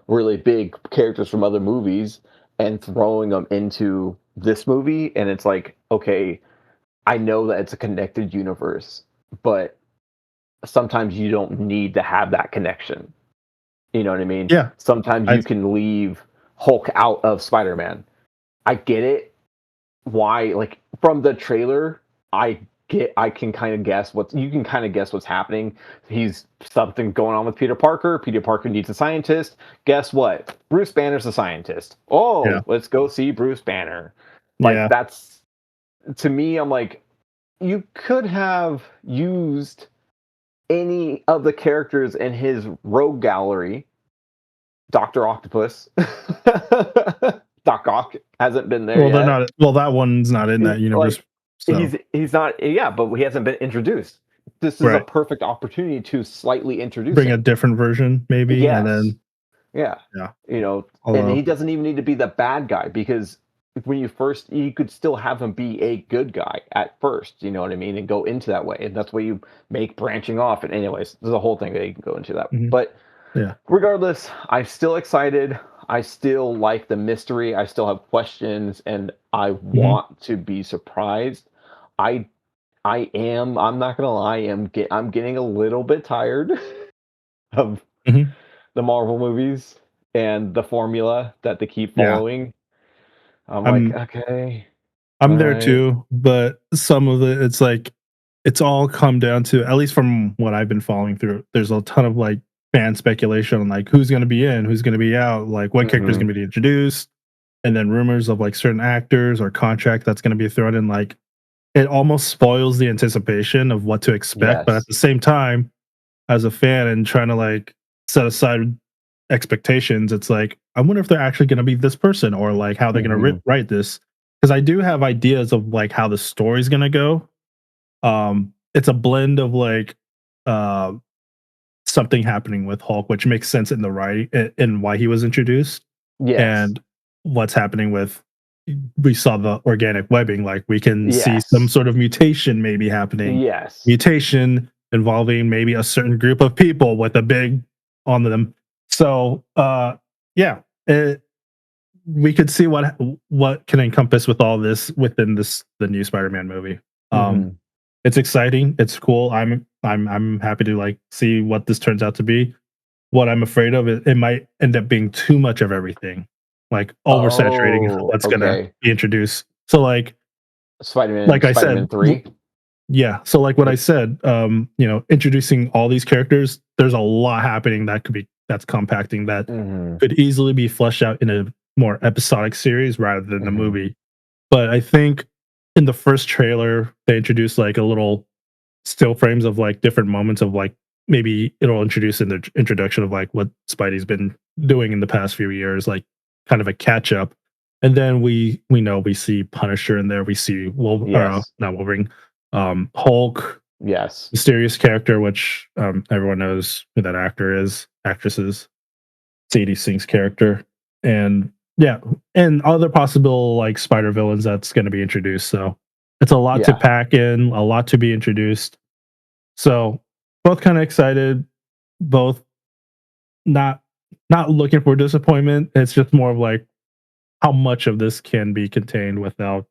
really big characters from other movies, and throwing them into this movie, and it's like, okay, I know that it's a connected universe, but sometimes you don't need to have that connection. You know what I mean? Yeah, Sometimes I you can leave Hulk out of Spider-Man. I get it. Why? Like from the trailer, I can kind of guess what's you can kind of guess what's happening. He's something going on with Peter Parker. Peter Parker needs a scientist. Guess what? Bruce Banner's a scientist. yeah Oh, let's go see Bruce Banner. Like yeah that's to me, I'm like, you could have used any of the characters in his rogue gallery. Doctor Octopus. Doc Ock hasn't been there well they're yet. not well that one's not in that universe, Like so he's not, yeah, but he hasn't been introduced. This is a right, perfect opportunity to slightly introduce bring a him. different version maybe, and Yes. then Yeah. yeah, And he although doesn't even need to be the bad guy because when you could still have him be a good guy at first, you know what I mean, and go into that way. And that's why you make branching off. And anyways, there's a whole thing that you can go into that. mhm, But yeah regardless, I'm still excited. I still like the mystery. I still have questions and I mhm, want to be surprised. I I'm not gonna lie, I'm getting a little bit tired of mhm, the Marvel movies and the formula that they keep yeah. following. I'm like, I'm okay, I'm all there right. too, but some of it, it's like it's all come down to, at least from what I've been following through, there's a ton of like fan speculation on like who's going to be in, who's going to be out, like what character is Hmm. going to be introduced, and then rumors of like certain actors or contract that's going to be thrown in. Like it almost spoils the anticipation of what to expect, but at Yes. the same time, as a fan and trying to like set aside expectations, it's like I wonder if they're actually going to be this person or like how they're going to Hmm. write this, because I do have ideas of like how the story's going to go. It's a blend of like uh something happening with Hulk, which makes sense in the writing and why he was introduced, Yes. and what's happening with, we saw the organic webbing, like we can see some Yes. sort of mutation maybe happening, Yes. mutation involving maybe a certain group of people with a big on them. So yeah, we could see what can encompass with all this within this the new Spider-Man movie. um Hmm. it's exciting, it's cool. I'm happy to like see what this turns out to be. What I'm afraid of, it might end up being too much of everything, like oversaturating Oh, what's gonna okay. be introduced. So Spider-Man, like I Spider-Man said, 3. yeah. So like what I said, introducing all these characters, there's a lot happening that's compacting that Hmm. could easily be fleshed out in a more episodic series rather than the Hmm. movie. But I think in the first trailer, they introduced like a little still frames of like different moments of like maybe it'll introduce in the introduction of like what Spidey's been doing in the past few years, like kind of a catch up. And then we know we see Punisher in there, we see Yes. not Wolverine, Hulk, Yes. mysterious character, which everyone knows who that actress is, Sadie Sink's character, and yeah, and other possible like spider villains that's going to be introduced. So it's a lot to Yeah. pack in, a lot to be introduced. So both kind of excited, both not not looking for disappointment. It's just more of like how much of this can be contained without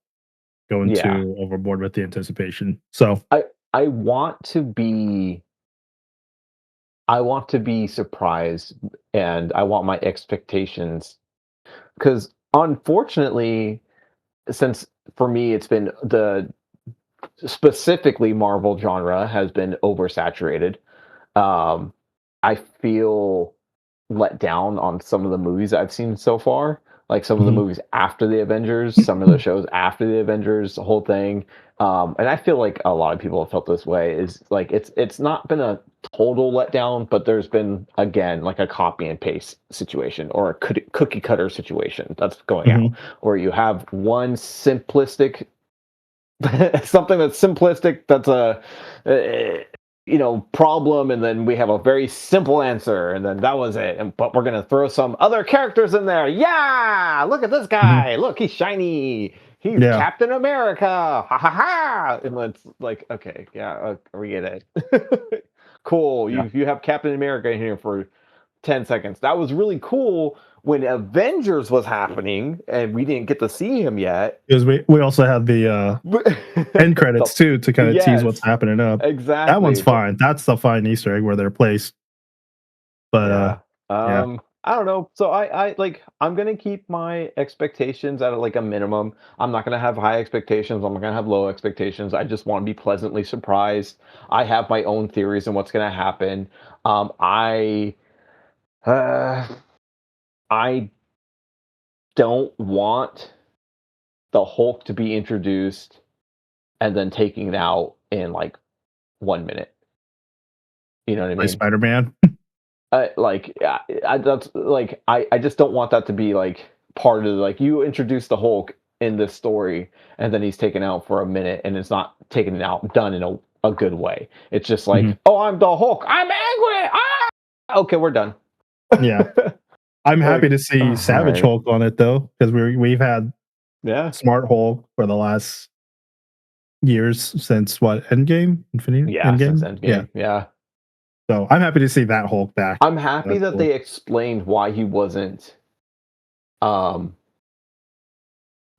going Yeah. too overboard with the anticipation. So I I want to be I want to be surprised and I want my expectations because unfortunately, since for me it's been the specifically Marvel genre has been oversaturated. Um, I feel let down on some of the movies I've seen so far. Like some of the mhm, movies after the Avengers, some of the shows after the Avengers, the whole thing. And I feel like a lot of people have felt this way. Is like it's not been a total letdown, but there's been again like a copy and paste situation or a cookie cutter situation that's going out, mhm, where you have one simplistic something that's simplistic, that's a problem, and then we have a very simple answer, and then that was it. But we're gonna throw some other characters in there. Yeah, look at this mhm. guy. Look, he's shiny. He's Yeah. Captain America. Ha ha ha! And it's like, okay, yeah, we get it. Cool. Yeah. You have Captain America in here for 10 seconds. That was really cool when Avengers was happening and we didn't get to see him yet. Because we also had the end credits too to kind of tease what's Yes, happening up. That one's exactly. fine. That's the fine Easter egg where they're placed. But Yeah. yeah, I don't know. So I like I'm gonna keep my expectations at like a minimum. I'm not gonna have high expectations. I'm not gonna have low expectations. I just want to be pleasantly surprised. I have my own theories on what's gonna happen. I uh, I don't want the Hulk to be introduced and then taking it out in like 1 minute. You know what I like mean? Spider-Man. That's like I just don't want that to be like part of like you introduce the Hulk in this story and then he's taken out for a minute and it's not taken it out done in a good way. It's just Mhm. like, oh, I'm the Hulk. I'm angry. Ah! Okay, we're done. Yeah, I'm happy Like, to see all Savage right. Hulk on it though, because we've had Yeah. Smart Hulk for the last years since what Endgame, Infinity Yeah, since Endgame. Yeah, Endgame. Yeah. so I'm happy to see that Hulk back. I'm happy That's that cool. they explained why he wasn't um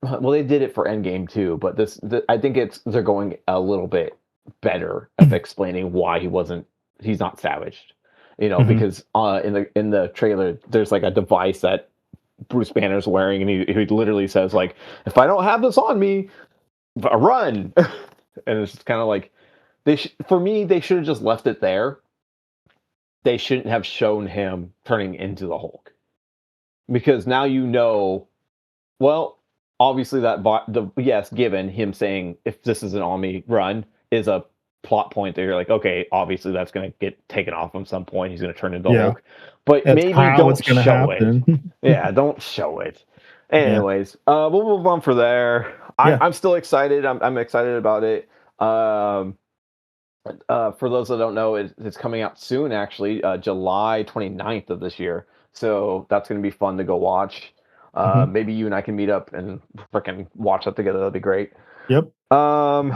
well, they did it for Endgame too, but I think they're going a little bit better of explaining why he's not savaged. You know, Mhm. because in the trailer, there's like a device that Bruce Banner's wearing, and he literally says like, "If I don't have this on me, run!" And it's just kind of like for me, they should have just left it there. They shouldn't have shown him turning into the Hulk because now you know. Well, obviously yes, given him saying if this isn't on me, run is a plot point that you're like, okay, obviously that's gonna get taken off at some point. He's gonna turn into Yeah, Hulk, but that's maybe how it's don't gonna show it. happen. Yeah, don't show it. Yeah, Anyways, we'll move on for there. yeah. I'm still excited. I'm excited about it. Um, for those that don't know, it's coming out soon, actually, July 29th of this year. So that's going to be fun to go watch. Mhm. Maybe you and I can meet up and freaking watch that together. That'd be great. Yep. Um,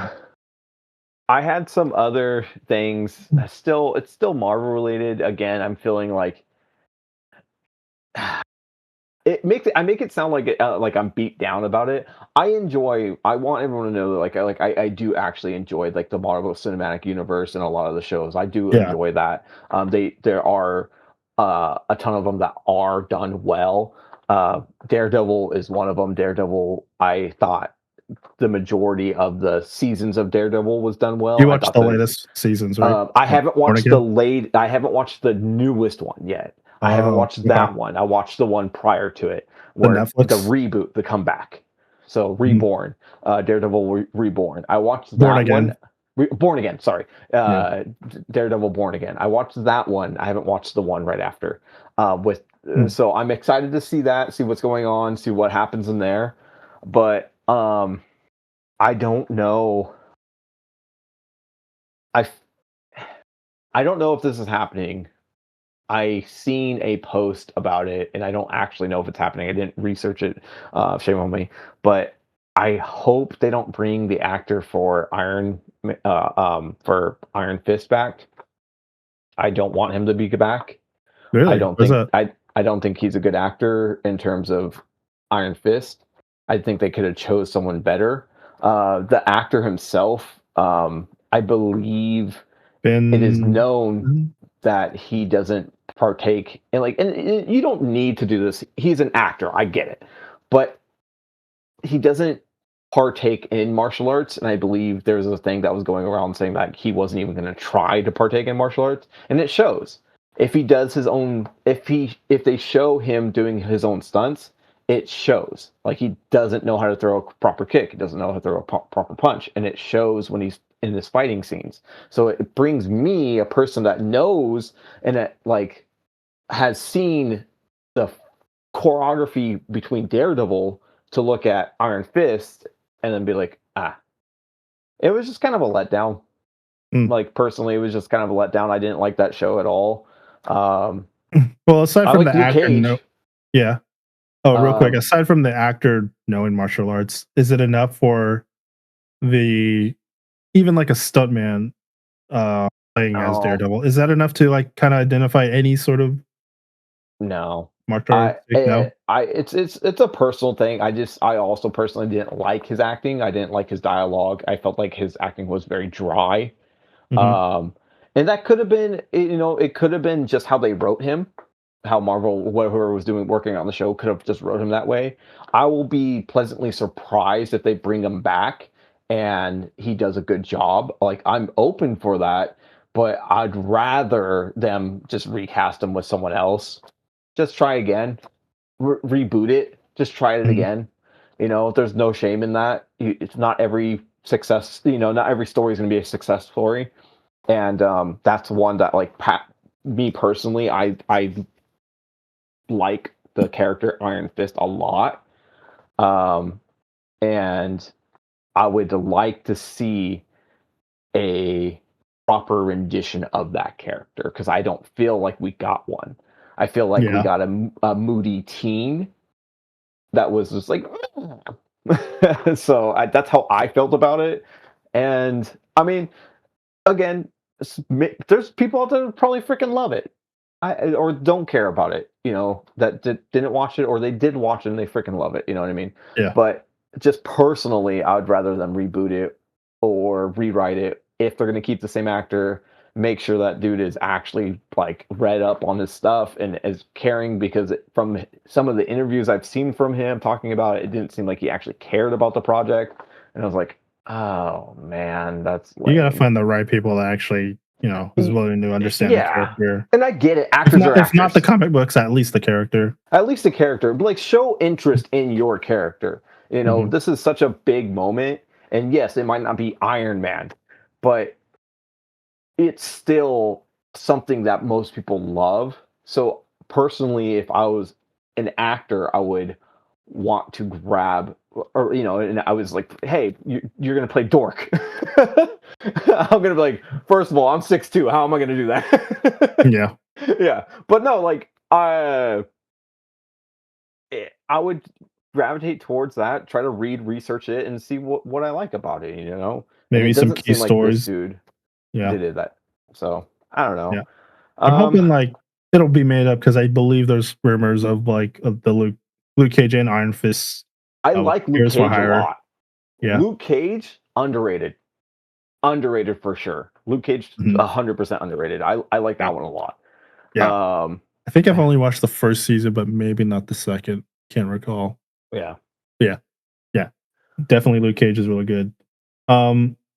I had some other things. It's still Marvel related. Again, I'm feeling like I make it sound like I'm beat down about it. I want everyone to know that I do actually enjoy like the Marvel Cinematic Universe and a lot of the shows. I do Yeah. enjoy that. There are a ton of them that are done well. Daredevil is one of them. Daredevil, I thought the majority of the seasons of Daredevil was done well. You I watched thought the the latest seasons, right? I Like haven't Born watched Again? I haven't watched the newest one yet. I haven't Oh, watched okay. that one. I watched the one prior to it, The where the Netflix? reboot, the comeback. So Mhm. Reborn, Daredevil Reborn. I watched Born that one. Again. Born Again, sorry. Yeah. Daredevil Born Again. I watched that one. I haven't watched the one right after. Mm. So I'm excited to see that, see what's going on, see what happens in there. But I don't know. I I don't know if this is happening. I seen a post about it, and I don't actually know if it's happening. I didn't research it. Shame on me. But I hope they don't bring the actor for Iron Fist back. I don't want him to be back. I Really? don't What's think that? I don't think he's a good actor in terms of Iron Fist. I think they could have chose someone better. The actor himself, I believe it is Been known that he doesn't partake in and you don't need to do this. He's an actor, I get it. But he doesn't partake in martial arts, and I believe there's a thing that was going around saying that he wasn't even going to try to partake in martial arts, and it shows. If he does his own, if they show him doing his own stunts, it shows. Like he doesn't know how to throw a proper kick, he doesn't know how to throw a proper punch, and it shows when he's in his fighting scenes. So it brings me a person that knows and that has seen the choreography between Daredevil to look at Iron Fist and then be like, ah, it was just kind of a letdown. mm. Like personally, it was just kind of a letdown. I didn't like that show at all. Um, Well, aside I from like the Luke actor, no. Cage. Yeah. Oh, real quick. Um, Aside from the actor knowing martial arts, is it enough for the even like a stuntman playing as oh, Daredevil? Is that enough to like kind of identify any sort of No. Martial artistic? No. It's a personal thing. I also personally didn't like his acting. I didn't like his dialogue. I felt like his acting was very dry. Hmm. Um, and that could have been, it could have been just how they wrote him, how Marvel, whoever was doing working on the show, could have just wrote him that way. I will be pleasantly surprised if they bring him back and he does a good job. Like, I'm open for that, but I'd rather them just recast him with someone else. Just try again, reboot it. Just try it Hmm. again. There's no shame in that. It's not every success. Not every story is going to be a success story, and that's one that, like, me personally, I like the character Iron Fist a lot, um, and I would like to see a proper rendition of that character because I don't feel like we got one. I feel like we Yeah. got a moody teen that was just like, so that's how I felt about it. And I mean, again, there's people out there that probably freaking love it, or don't care about it. That didn't watch it, or they did watch it and they freaking love it. You know what I mean? Yeah. But just personally, I would rather them reboot it or rewrite it if they're going to keep the same actor. Make sure that dude is actually, like, read up on his stuff and is caring, because from some of the interviews I've seen from him talking about it, it didn't seem like he actually cared about the project. And I was like, oh man, that's You gotta lame. find the right people that actually, is willing to understand the Yeah, character. and I get it. If Actors not, are if not the actors. comic books, at least the character. At least a character, but, like, show interest in your character. Hmm. This is such a big moment, and yes, it might not be Iron Man, but it's still something that most people love. So personally, if I was an actor, I would want to grab, or, and I was like, hey, you're gonna play Dork. I'm gonna be like, first of all, I'm 6'2". How am I gonna do that? Yeah. Yeah, but no, like, I would gravitate towards that, try to research it, and see what I like about it, And Maybe it some doesn't key seem like this stories. dude Yeah. did that. So I don't know. Yeah. I'm Um, hoping like it'll be made up because I believe there's rumors of like of the Luke Cage and Iron Fist I with like Luke Heroes for Cage a Hire. lot. Yeah. Luke Cage, underrated, underrated for sure. Luke Cage, Hmm. 100% underrated. I like Yeah. that one a lot. Yeah. Um, I think I've only watched the first season, but maybe not the second. Can't recall. yeah. Yeah. Yeah. Definitely Luke Cage is really good.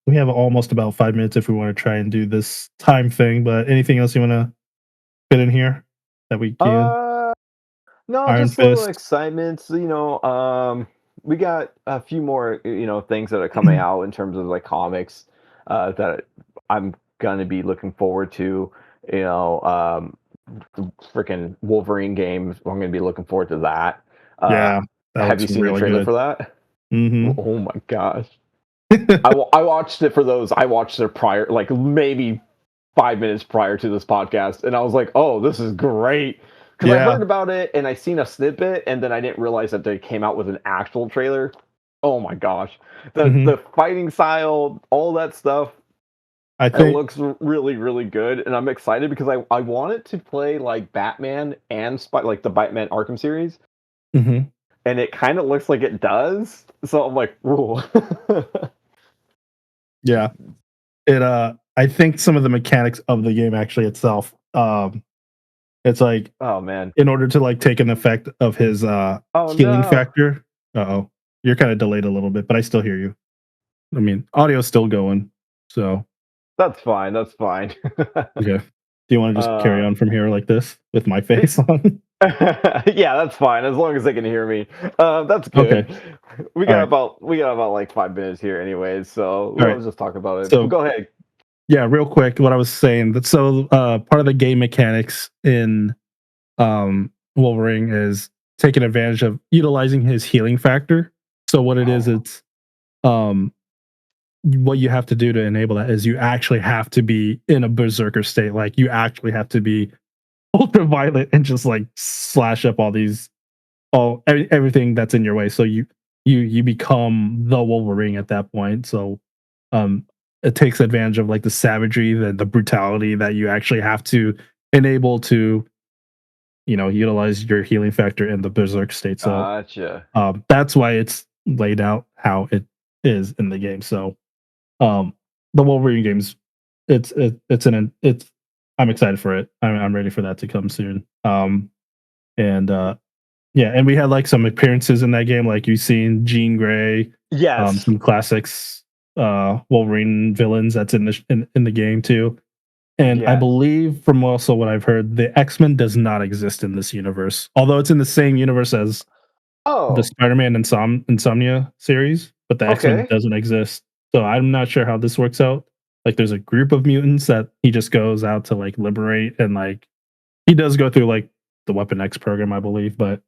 We have almost about 5 minutes if we want to try and do this time thing, but anything else you want to fit in here that we can? Uh, no, Iron just a little Fist. excitement. We got a few more, things that are coming out in terms of, like, comics, that I'm gonna be looking forward to. You know, um, the freaking Wolverine game. I'm gonna be looking forward to that. Uh, Yeah, that have you looks seen the really trailer good. for that? Hmm. Oh my gosh. I watched it for those. I watched it prior, like, maybe 5 minutes prior to this podcast, and I was like, "Oh, this is great," because I Yeah. heard about it and I seen a snippet, and then I didn't realize that they came out with an actual trailer. Oh my gosh, the Hmm. fighting style, all that stuff, I it think. looks really, really good, and I'm excited because I want it to play like Batman and like the Batman Arkham series, Mhm. and it kind of looks like it does. So I'm like, "Ooh." Yeah. I think some of the mechanics of the game actually itself, it's like Oh man. in order to like take an effect of his Oh healing no. factor. Uh-oh. You're kind of delayed a little bit, but I still hear you. I mean, audio's still going. So, That's fine. That's fine. okay. Do you want to just carry uh, on from here like this with my face on? yeah, that's fine as long as they can hear me. That's good. Okay. All right. We got about like 5 minutes here, anyways. So All right. let's just talk about it. But So, go ahead. yeah, real quick, what I was saying that part of the game mechanics in Wolverine is taking advantage of utilizing his healing factor. So what it is, Oh, it's um what you have to do to enable that is you actually have to be in a berserker state. Like you actually have to be ultraviolet and just like slash up everything that's in your way. So you become the Wolverine at that point. So um it takes advantage of like the savagery, the brutality that you actually have to enable to utilize your healing factor in the berserk state. So Gotcha. that's why it's laid out how it is in the game. So the Wolverine games, it's I'm excited for it. I'm ready for that to come soon. And yeah, and we had like some appearances in that game, like you've seen Jean Grey, Yes. some classics, Wolverine villains that's in the game too. And I Yes. believe from also what I've heard, the X-Men does not exist in this universe, although it's in the same universe as the Oh, Spider-Man Insomnia series, but the X-Men okay. doesn't exist. So I'm not sure how this works out. Like there's a group of mutants that he just goes out to like liberate, and like he does go through like the Weapon X program, I believe, but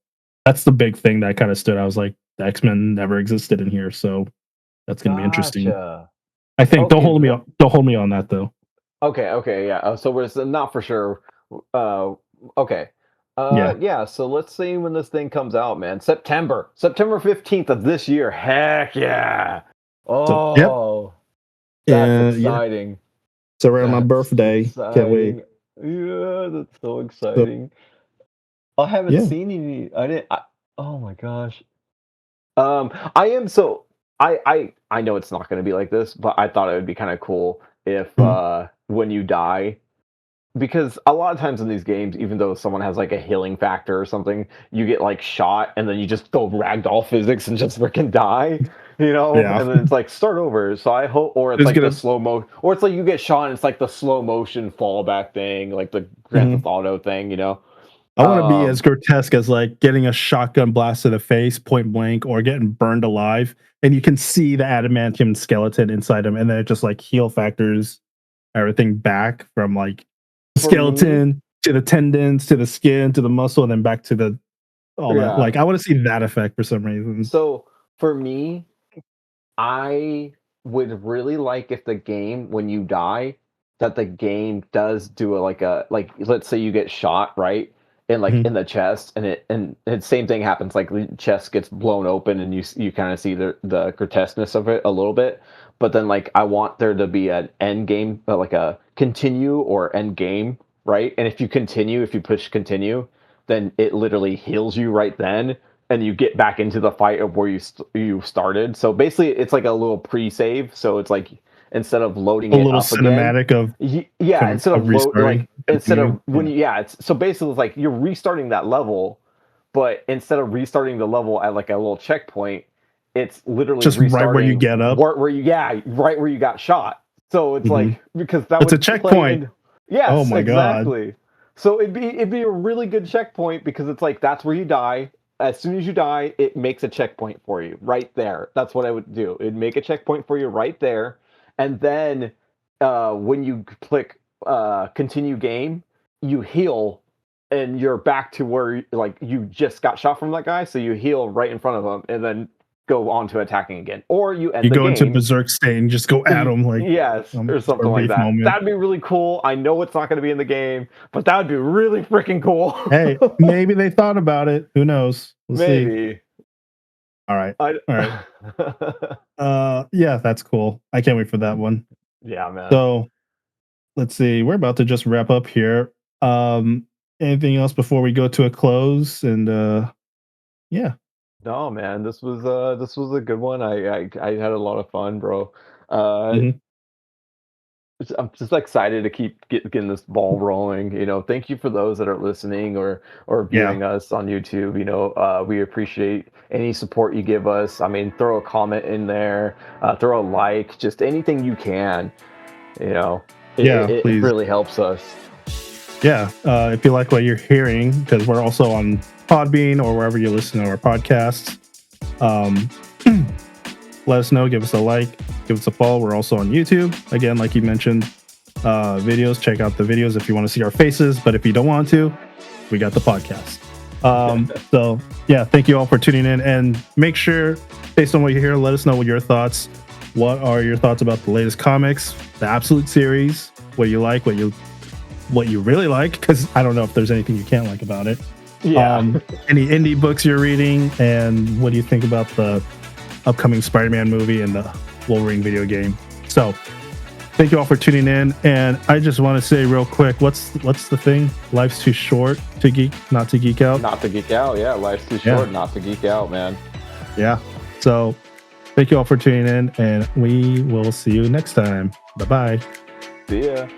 that's the big thing that kind of stood out. I was like, the X-Men never existed in here, so that's gonna be interesting. Gotcha. I think Okay. don't hold me on that though. Okay, yeah. So we're not for sure. Uh, okay. Yeah. Yeah. So let's see when this thing comes out, man. September 15th of this year. Heck yeah! So yep. Oh, that's Yeah. exciting. It's around my That's birthday. Can't wait. exciting. Yeah, that's so So exciting. I haven't yeah. seen any. I didn't. Oh my gosh. I am so. I know it's not going to be like this, but I thought it would be kind of cool if Mhm. when you die, because a lot of times in these games, even though someone has like a healing factor or something, you get like shot and then you just go ragdoll physics and just freaking die, Yeah. and then it's like start over. So I hope, or it's It's like the gonna slow mo, or it's like you get shot and it's like the slow motion fallback thing, like the Grand mhm. Theft Auto thing. I want to be as Um, grotesque as like getting a shotgun blast to the face, point blank, or getting burned alive, and you can see the adamantium skeleton inside him, and then it just like heal factors everything back from like the for me, skeleton to the tendons to the skin to the muscle, and then back to the all that. yeah. Like I want to see that effect for some reason. So for me, I would really like if the game, when you die, that the game does do like let's say you get shot, right? And like Mhm. in the chest, and same thing happens, like the chest gets blown open and you kind of see the grotesqueness of it a little bit. But then like I want there to be an end game, like a continue or end game, right? And if you push continue, then it literally heals you right then and you get back into the fight of where you started. So basically, it's like a little pre-save. So it's like instead of loading A it little up again, cinematic of yeah, kind instead of of load restarting, like instead of continuing. when Yeah. you yeah, it's so basically it's like you're restarting that level, but instead of restarting the level at like a little checkpoint, it's literally Just right where you restarting get up. where you yeah right where you got shot. So it's Mhm. like because that It's a would play checkpoint. in. Oh Yes, my god. exactly. So it'd be a really good checkpoint because it's like that's where you die. As soon as you die, it makes a checkpoint for you right there. That's what I would do. It'd make a checkpoint for you right there, and then when you click continue game, you heal, and you're back to where like you just got shot from that guy. So you heal right in front of him, and then go on to attacking again, or you You end the go into game. berserk state and just go at them like Yes, or for a something like brief that. moment. That'd be really cool. I know it's not going to be in the game, but that would be really freaking cool. Hey, maybe they thought about it. Who knows? We'll see. Maybe. All right. I. All right. Yeah, that's cool. I can't wait for that one. Yeah, man. So let's see. We're about to just wrap up here. Um, anything else before we go to a close? And yeah. No, man. This was a good one. I had a lot of fun, bro. Uh, Mhm. I'm just excited to keep getting this ball rolling. Thank you for those that are listening or Yeah. viewing us on YouTube. We appreciate any support you give us. I mean, throw a comment in there, throw a like, just anything you can. You know, it, Yeah, it, it please. really helps us. Yeah. If you like what you're hearing, because we're also on Podbean or wherever you listen to our podcasts. Um, let us know. Give us a like. Give us a follow. We're also on YouTube. Again, like you mentioned, videos. Check out the videos if you want to see our faces. But if you don't want to, we got the podcast. So yeah, thank you all for tuning in. And make sure, based on what you hear, let us know what your thoughts. What are your thoughts about the latest comics, the Absolute series? What you like, what you really like? Because I don't know if there's anything you can't like about it. Yeah. Any indie books you're reading, and what do you think about the upcoming Spider-Man movie and the Wolverine video game? So Thank you all for tuning in. And I just want to say real quick, what's the thing? Life's too short to geek, not to geek out. Not to geek out, yeah. Life's too short, not to geek out, man. Yeah. So thank you all for tuning in, and we will see you next time. Bye-bye. See ya.